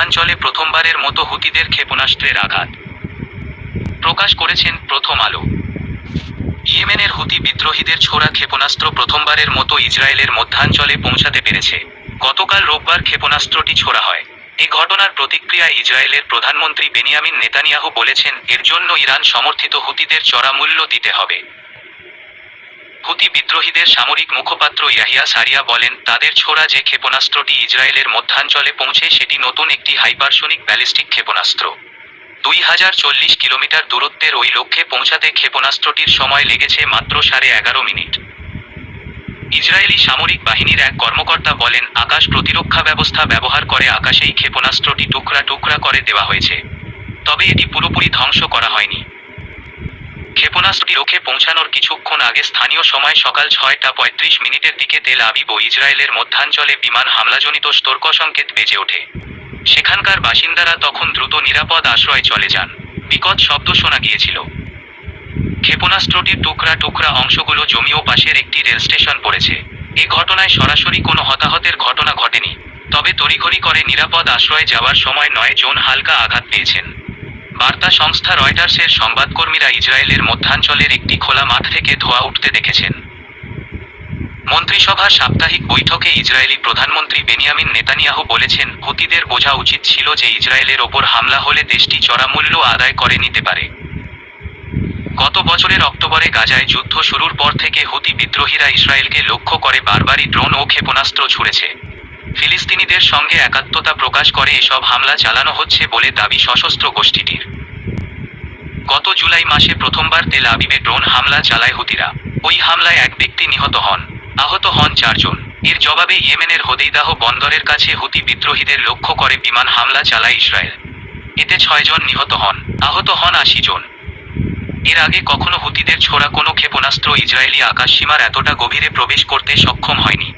মধ্যাঞ্চলে প্রথমবারের মতো হুতিদের ক্ষেপণাস্ত্রের আঘাত প্রকাশ করেছেন প্রথম আলো। ইয়েমেনের হুতি বিদ্রোহীদের ছোড়া ক্ষেপণাস্ত্র প্রথমবারের মতো ইসরায়েলের মধ্যাঞ্চলে পৌঁছাতে পেরেছে। গতকাল রোববার ক্ষেপণাস্ত্রটি ছোড়া হয়। এ ঘটনার প্রতিক্রিয়ায় ইসরায়েলের প্রধানমন্ত্রী বেনিয়ামিন নেতানিয়াহু বলেছেন, এর জন্য ইরান সমর্থিত হুতিদের চড়া মূল্য দিতে হবে। হুতি বিদ্রোহীদের সামরিক মুখপাত্র ইয়াহিয়া সারিয়া বলেন, তাদের ছোড়া যে ক্ষেপণাস্ত্রটি ইসরায়েলের মধ্যাঞ্চলে পৌঁছে সেটি নতুন একটি হাইপারসোনিক ব্যালিস্টিক ক্ষেপণাস্ত্র। 2040 কিলোমিটার দূরত্বের ওই লক্ষ্যে পৌঁছাতে ক্ষেপণাস্ত্রটির সময় লেগেছে মাত্র 11.5 মিনিট। ইসরায়েলি সামরিক বাহিনীর এক কর্মকর্তা বলেন, আকাশ প্রতিরক্ষা ব্যবস্থা ব্যবহার করে আকাশেই ক্ষেপণাস্ত্রটি টুকরা টুকরা করে দেওয়া হয়েছে, তবে এটি পুরোপুরি ধ্বংস করা হয়নি। ক্ষেপণাস্ত্রটি লক্ষ্যে পৌঁছানোর কিছুক্ষণ আগে স্থানীয় সময় সকাল 6টা 35 দিকে তেল আবিব ও ইসরায়েলের মধ্যাঞ্চলে বিমান হামলাজনিত সতর্ক সংকেত বেজে ওঠে। সেখানকার বাসিন্দারা তখন দ্রুত নিরাপদ আশ্রয়ে চলে যান। বিকট শব্দ শোনা গিয়েছিল। ক্ষেপণাস্ত্রটির টুকরা টুকরা অংশগুলো জমি ও পাশের একটি রেল স্টেশন পড়েছে। এ ঘটনায় সরাসরি কোনো হতাহতের ঘটনা ঘটেনি, তবে তড়িঘড়ি করে নিরাপদ আশ্রয়ে যাওয়ার সময় 9 জন হালকা আঘাত পেয়েছেন। বার্তা সংস্থা রয়টার্সের সংবাদকর্মীরা ইসরায়েলের মধ্যাঞ্চলের একটি খোলা মাঠ থেকে ধোঁয়া উঠতে দেখেছেন। মন্ত্রিসভার সাপ্তাহিক বৈঠকে ইসরায়েলি প্রধানমন্ত্রী বেনিয়ামিন নেতানিয়াহু বলেছেন, হুতিদের বোঝা উচিত ছিল যে ইসরায়েলের ওপর হামলা হলে দেশটি চড়া মূল্য আদায় করে নিতে পারে। গত বছরের অক্টোবরে গাজায় যুদ্ধ শুরুর পর থেকে হুতি বিদ্রোহীরা ইসরায়েলকে লক্ষ্য করে বারবারই ড্রোন ও ক্ষেপণাস্ত্র ছুড়েছে। ফিলিস্তিনিদের সঙ্গে একাত্মতা প্রকাশ করে এসব হামলা চালানো হচ্ছে বলে দাবি সশস্ত্র গোষ্ঠীটির। গত জুলাই মাসে প্রথমবার তেল আবিবে ড্রোন হামলা চালায় হুতিরা। ওই হামলায় এক ব্যক্তি নিহত হন, আহত হন 4 জন। এর জবাবে ইয়েমেনের হোদেইদাহ বন্দরের কাছে হুতি বিদ্রোহীদের লক্ষ্য করে বিমান হামলা চালায় ইসরায়েল। এতে 6 জন নিহত হন, আহত হন 80 জন। এর আগে কখনো হুতিদের ছোড়া কোনো ক্ষেপণাস্ত্র ইসরায়েলি আকাশসীমার এতটা গভীরে প্রবেশ করতে সক্ষম হয়নি।